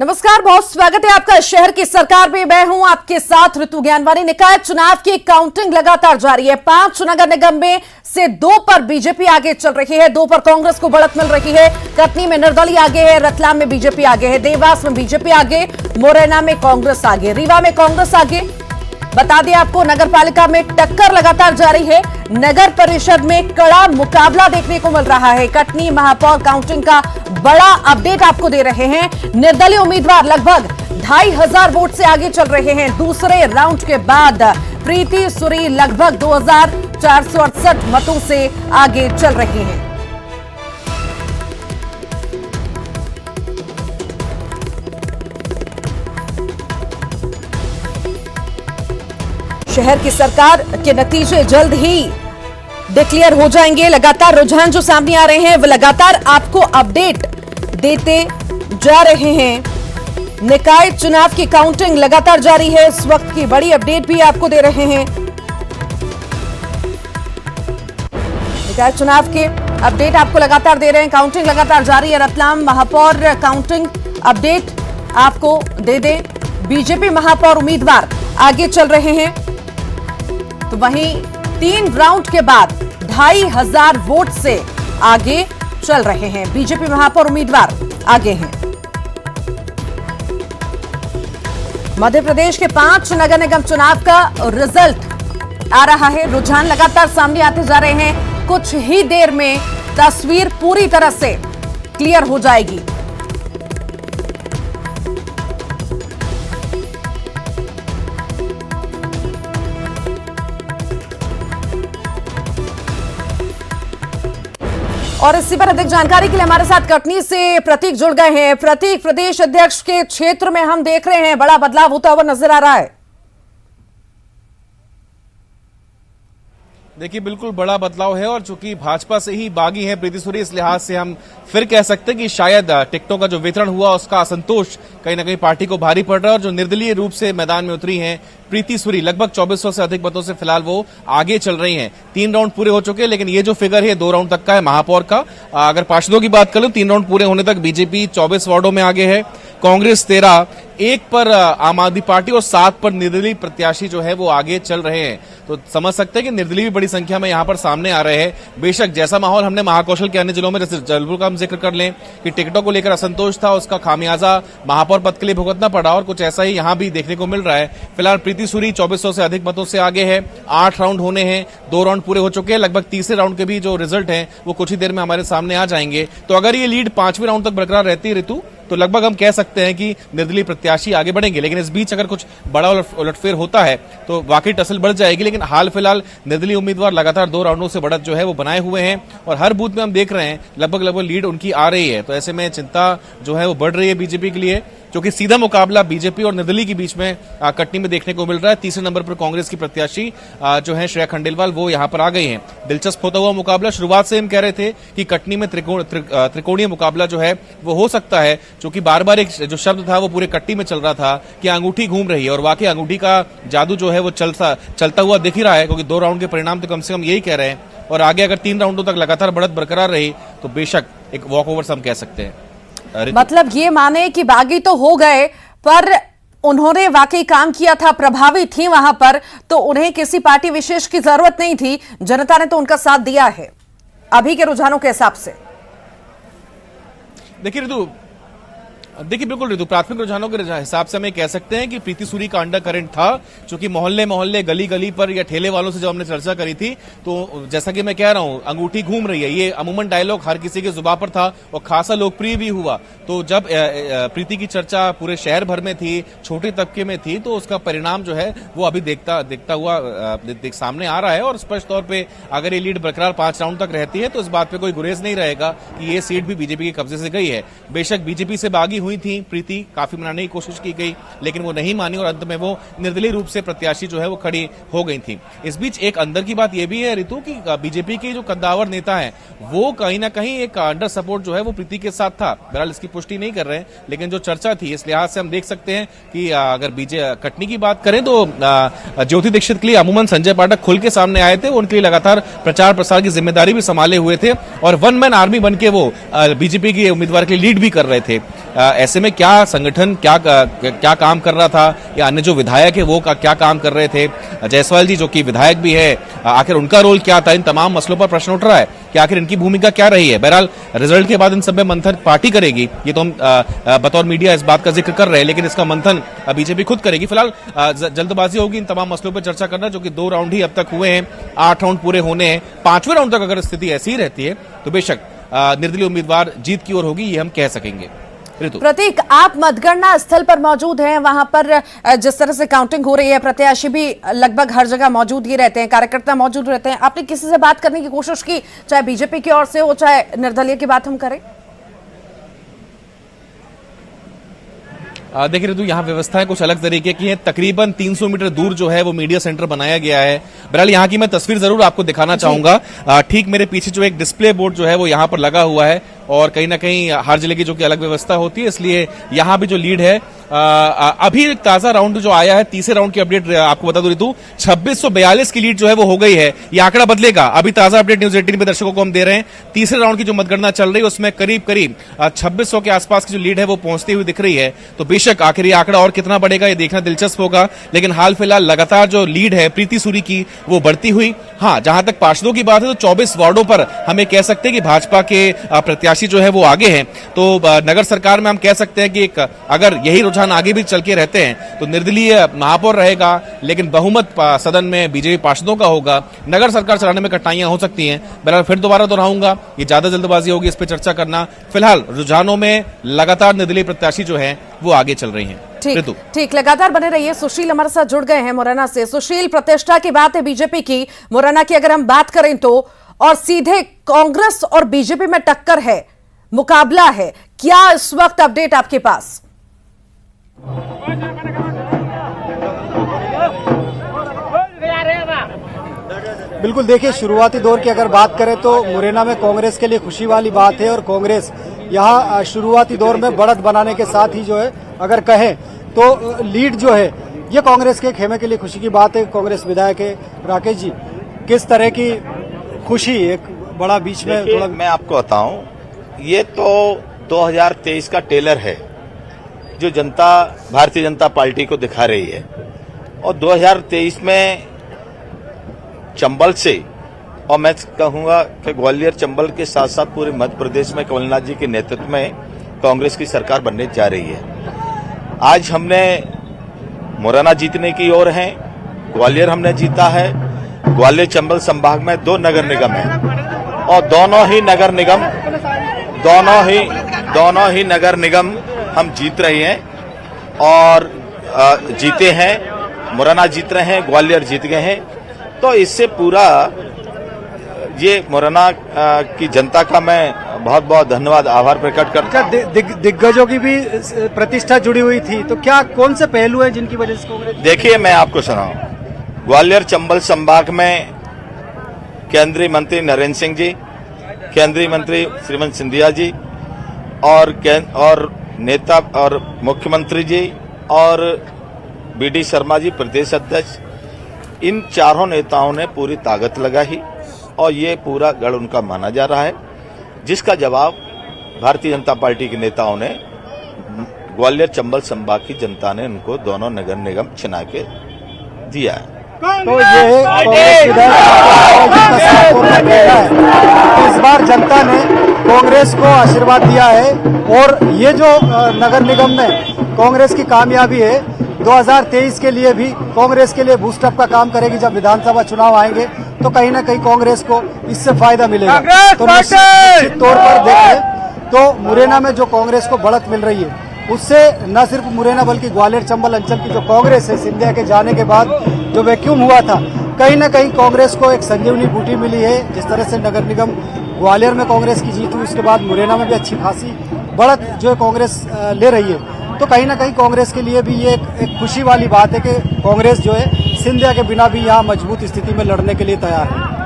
नमस्कार, बहुत स्वागत है आपका शहर की सरकार में। मैं हूं आपके साथ ऋतु ज्ञानवानी। निकाय चुनाव की काउंटिंग लगातार जारी है। 5 नगर निगम में से 2 पर बीजेपी आगे चल रही है, 2 पर कांग्रेस को बढ़त मिल रही है। कटनी में निर्दलीय आगे है, रतलाम में बीजेपी आगे है, देवास में बीजेपी आगे, मुरैना में कांग्रेस आगे, रीवा में कांग्रेस आगे। बता दें आपको, नगर पालिका में टक्कर लगातार जारी है। नगर परिषद में कड़ा मुकाबला देखने को मिल रहा है। कटनी महापौर काउंटिंग का बड़ा अपडेट आपको दे रहे हैं। निर्दलीय उम्मीदवार लगभग 2500 वोट से आगे चल रहे हैं। दूसरे राउंड के बाद प्रीति सूरी लगभग 2468 मतों से आगे चल रही हैं। शहर की सरकार के नतीजे जल्द ही डिक्लेयर हो जाएंगे। लगातार रुझान जो सामने आ रहे हैं वो लगातार आपको अपडेट देते जा रहे हैं। निकाय चुनाव की काउंटिंग लगातार जारी है। इस वक्त की बड़ी अपडेट भी आपको दे रहे हैं। निकाय चुनाव के अपडेट आपको लगातार दे रहे हैं। काउंटिंग लगातार जारी है। रतलाम महापौर काउंटिंग अपडेट आपको दे दें। बीजेपी महापौर उम्मीदवार आगे चल रहे हैं, तो वहीं 3 राउंड के बाद 2500 वोट से आगे चल रहे हैं। बीजेपी महापौर उम्मीदवार आगे हैं। मध्य प्रदेश के 5 नगर निगम चुनाव का रिजल्ट आ रहा है। रुझान लगातार सामने आते जा रहे हैं। कुछ ही देर में तस्वीर पूरी तरह से क्लियर हो जाएगी। और इसी पर अधिक जानकारी के लिए हमारे साथ कटनी से प्रतीक जुड़ गए हैं। प्रतीक, प्रदेश अध्यक्ष के क्षेत्र में हम देख रहे हैं बड़ा बदलाव होता हुआ नजर आ रहा है। देखिए, बिल्कुल बड़ा बदलाव है और चूंकि भाजपा से ही बागी है प्रीति सूरी, इस लिहाज से हम फिर कह सकते हैं कि शायद टिकटों का जो वितरण हुआ उसका असंतोष कहीं ना कहीं पार्टी को भारी पड़ रहा है। और जो निर्दलीय रूप से मैदान में उतरी हैं प्रीति सूरी, लगभग 2400 से अधिक मतों से फिलहाल वो आगे चल रही हैं। 3 राउंड पूरे हो चुके हैं, लेकिन ये जो फिगर है 2 राउंड तक का है महापौर का। अगर पार्षदों की बात करूं, 3 राउंड पूरे होने तक बीजेपी 24 वार्डों में आगे है, कांग्रेस 13, 1 पर आम आदमी पार्टी और 7 पर निर्दलीय प्रत्याशी जो है वो आगे चल रहे हैं। तो समझ सकते हैं कि निर्दलीय भी बड़ी संख्या में यहां पर सामने आ रहे हैं। बेशक जैसा माहौल हमने महाकौशल के अन्य जिलों में, जैसे जबलपुर का हम जिक्र कर लें कि टिकटों को लेकर असंतोष था, उसका खामियाजा महापौर पद के लिए भुगतना पड़ा, और कुछ ऐसा ही यहां भी देखने को मिल रहा है। फिलहाल प्रीति सूरी 2400 से अधिक मतों से आगे है। 8 राउंड होने हैं, 2 राउंड पूरे हो चुके हैं। लगभग तीसरे राउंड के भी जो रिजल्ट है वो कुछ ही देर में हमारे सामने आ जाएंगे। तो अगर ये लीड 5वें राउंड तक बरकरार रहती है ऋतु, तो लगभग हम कह सकते हैं कि निर्दलीय प्रत्याशी आगे बढ़ेंगे। लेकिन इस बीच अगर कुछ बड़ा उलटफेर होता है तो वाकई टसल बढ़ जाएगी। लेकिन हाल फिलहाल निर्दलीय उम्मीदवार लगातार 2 राउंडों से बढ़त जो है वो बनाए हुए हैं, और हर बूथ में हम देख रहे हैं लगभग लीड उनकी आ रही है। तो ऐसे में चिंता जो है वो बढ़ रही है बीजेपी के लिए, क्योंकि सीधा मुकाबला बीजेपी और निर्दलीय के बीच में कटनी में देखने को मिल रहा है। तीसरे नंबर पर कांग्रेस की प्रत्याशी जो है श्रेया खंडेलवाल, वो यहां पर आ गई हैं। दिलचस्प होता हुआ मुकाबला। शुरुआत से हम कह रहे थे कि कटनी में त्रिकोणीय मुकाबला जो है वो हो सकता है, क्योंकि बार बार एक जो शब्द था वो पूरे कट्टी में चल रहा था कि अंगूठी घूम रही है, और वाकई अंगूठी का जादू जो है वो चलता हुआ दिख ही रहा है, क्योंकि 2 राउंड के परिणाम तो कम से कम यही कह रहे हैं। और आगे अगर 3 राउंडों तक लगातार बढ़त बरकरार रही तो बेशक एक वॉक ओवर हम कह सकते हैं। मतलब ये माने कि बागी तो हो गए, पर उन्होंने वाकई काम किया था, प्रभावी थी वहां पर, तो उन्हें किसी पार्टी विशेष की जरूरत नहीं थी। जनता ने तो उनका साथ दिया है अभी के रुझानों के हिसाब से। देखिए बिल्कुल ऋतु, प्राथमिक रुझानों के हिसाब से हमें कह सकते हैं कि प्रीति सूरी का अंडर करंट था, क्योंकि मोहल्ले मोहल्ले गली गली पर या ठेले वालों से जब हमने चर्चा करी थी, तो जैसा कि मैं कह रहा हूं अंगूठी घूम रही है, ये अमूमन डायलॉग हर किसी के जुबान पर था और खासा लोकप्रिय भी हुआ। तो जब प्रीति की चर्चा पूरे शहर भर में थी, छोटे तबके में थी, तो उसका परिणाम जो है वो अभी देखता हुआ सामने आ रहा है। और स्पष्ट तौर पर अगर ये लीड बरकरार 5 राउंड तक रहती है तो इस बात पर कोई गुरेज नहीं रहेगा कि ये सीट भी बीजेपी के कब्जे से गई है। बेशक बीजेपी से बागी हुई थी प्रीति, काफी मनाने की कोशिश की गई, लेकिन वो नहीं मानी और अंत में वो निर्दलीय रूप से प्रत्याशी जो है वो खड़ी हो गई थी। इस बीच एक अंदर की बात यह भी है ऋतु कि बीजेपी के जो कद्दावर नेता हैं वो कहीं ना कहीं एक अंडर सपोर्ट जो है वो प्रीति के साथ था। बहरहाल इसकी पुष्टि नहीं कर रहे हैं, लेकिन जो चर्चा थी इस लिहाज से हम देख सकते हैं कि अगर कटनी की बात करें तो ज्योति दीक्षित के लिए अमूमन संजय पाठक खुल के सामने आए थे, उनके लिए लगातार प्रचार प्रसार की जिम्मेदारी भी संभाले हुए थे और वन मैन आर्मी बन के वो बीजेपी के उम्मीदवार के लिए लीड भी कर रहे थे। ऐसे में क्या संगठन क्या काम कर रहा था, या अन्य जो विधायक है वो क्या काम कर रहे थे, जायसवाल जी जो कि विधायक भी है, आखिर उनका रोल क्या था, इन तमाम मसलों पर प्रश्न उठ रहा है कि आखिर इनकी भूमिका क्या रही है। बहरहाल रिजल्ट के बाद इन सब में मंथन पार्टी करेगी, ये तो हम बतौर मीडिया इस बात का जिक्र कर रहे हैं, लेकिन इसका मंथन बीजेपी खुद करेगी। फिलहाल जल्दबाजी होगी इन तमाम मसलों पर चर्चा करना, जो कि 2 राउंड ही अब तक हुए हैं, 8 राउंड पूरे होने हैं। 5वें राउंड तक अगर स्थिति ऐसी ही रहती है तो बेशक निर्दलीय उम्मीदवार जीत की ओर होगी, ये हम कह सकेंगे। प्रतीक, आप मतगणना स्थल पर मौजूद हैं, वहां पर जिस तरह से काउंटिंग हो रही है, प्रत्याशी भी लगभग हर जगह मौजूद ही रहते हैं, कार्यकर्ता मौजूद रहते हैं। आपने किसी से बात करने की कोशिश की, चाहे बीजेपी की ओर से हो चाहे निर्दलीय की बात हम करें? देखिए ऋतु, यहाँ व्यवस्थाएं कुछ अलग तरीके की हैं। तकरीबन 300 मीटर दूर जो है वो मीडिया सेंटर बनाया गया है। बहरहाल यहाँ की मैं तस्वीर जरूर आपको दिखाना चाहूंगा। ठीक मेरे पीछे जो एक डिस्प्ले बोर्ड जो है वो यहाँ पर लगा हुआ है, और कहीं ना कहीं हर जिले की जो कि अलग व्यवस्था होती है, इसलिए यहाँ भी जो लीड है, अभी एक ताजा राउंड जो आया है, तीसरे राउंड की अपडेट आपको बता दूं ऋतु, 2642 की लीड जो है वो हो गई है। ये आंकड़ा बदलेगा, अभी ताजा अपडेट न्यूज 18 पे दर्शकों को हम दे रहे हैं। तीसरे राउंड की जो मतगणना चल रही है उसमें करीब 2600 के आसपास की जो लीड है वो पहुंचती हुई दिख रही है। तो बेशक आखिर ये आंकड़ा और कितना बढ़ेगा ये देखना दिलचस्प होगा, लेकिन हाल फिलहाल लगातार जो लीड है प्रीति सूरी की वो बढ़ती हुई। हाँ, जहां तक पार्षदों की बात है तो 24 वार्डों पर हमें कह सकते हैं कि भाजपा के प्रत्याशी जो है वो आगे हैं। तो नगर सरकार में हम कह सकते हैं कि अगर यही रुझान आगे भी चल के रहते हैं तो निर्दलीय महापौर रहेगा, लेकिन बहुमत सदन में बीजेपी पार्षदों का होगा। नगर सरकार चलाने में कठिनाइयां हो सकती हैं। बहरहाल फिर दोबारा दोहराऊंगा, ये ज्यादा जल्दबाजी होगी इस पर चर्चा करना। फिलहाल रुझानों में लगातार निर्दलीय प्रत्याशी जो है वो आगे चल रही हैं। ठीक, लगातार बने रहिए। सुशील हमारे साथ जुड़ गए हैं मुरैना से। सुशील, प्रतिष्ठा की बात है बीजेपी की, मुरैना की अगर हम बात करें तो, और सीधे कांग्रेस और बीजेपी में टक्कर है, मुकाबला है, क्या इस वक्त अपडेट आपके पास? बिल्कुल, देखिए शुरुआती दौर की अगर बात करें तो मुरैना में कांग्रेस के लिए खुशी वाली बात है, और कांग्रेस यहाँ शुरुआती दौर में बढ़त बनाने के साथ ही जो है अगर कहें तो लीड जो है ये कांग्रेस के खेमे के लिए खुशी की बात है। कांग्रेस विधायक है राकेश जी, किस तरह की खुशी, एक बड़ा बीच में थोड़ा मैं आपको बताऊं, ये तो 2023 का टेलर है जो जनता भारतीय जनता पार्टी को दिखा रही है। और 2023 में चंबल से, और मैं कहूंगा कि ग्वालियर चंबल के साथ साथ पूरे मध्य प्रदेश में कमलनाथ जी के नेतृत्व में कांग्रेस की सरकार बनने जा रही है। आज हमने मुरैना जीतने की ओर हैं, ग्वालियर हमने जीता है। ग्वालियर चंबल संभाग में 2 नगर निगम हैं, और दोनों ही नगर निगम हम जीत रहे हैं, और जीते हैं। मुरैना जीत रहे हैं, ग्वालियर जीत गए हैं। तो इससे पूरा ये मुरैना की जनता का मैं बहुत बहुत धन्यवाद, आभार प्रकट करता हूं। दिग्गजों की भी प्रतिष्ठा जुड़ी हुई थी, तो क्या कौन से पहलू हैं जिनकी वजह से कांग्रेस? देखिए, मैं आपको सुनाऊं, ग्वालियर चंबल संभाग में केंद्रीय मंत्री नरेंद्र सिंह जी, केंद्रीय मंत्री श्रीमंत सिंधिया जी, और नेता और मुख्यमंत्री जी, और बीडी शर्मा जी प्रदेश अध्यक्ष, इन चारों नेताओं ने पूरी ताकत लगाई, और ये पूरा गढ़ उनका माना जा रहा है, जिसका जवाब भारतीय जनता पार्टी के नेताओं ने, ग्वालियर चंबल संभाग की जनता ने उनको दोनों नगर निगम चुना के दिया है। तो ये कांग्रेस विधायक इस बार जनता ने कांग्रेस को आशीर्वाद दिया है, और ये जो नगर निगम में कांग्रेस की कामयाबी है 2023 के लिए भी कांग्रेस के लिए बूस्टअप का काम करेगी। जब विधानसभा चुनाव आएंगे तो कहीं ना कहीं कांग्रेस को इससे फायदा मिलेगा। तो निश्चित तौर पर देखें तो मुरैना में जो कांग्रेस को बढ़त मिल रही है, उससे न सिर्फ मुरैना बल्कि ग्वालियर चंबल अंचल की जो कांग्रेस है, सिंधिया के जाने के बाद जो वैक्यूम हुआ था, कहीं ना कहीं कांग्रेस को एक संजीवनी बूटी मिली है। जिस तरह से नगर निगम ग्वालियर में कांग्रेस की जीत हुई, उसके बाद मुरैना में भी अच्छी खासी बढ़त जो है कांग्रेस ले रही है। तो कहीं ना कहीं कांग्रेस के लिए भी ये एक खुशी वाली बात है कि कांग्रेस जो है सिंधिया के बिना भी यहाँ मजबूत स्थिति में लड़ने के लिए तैयार है।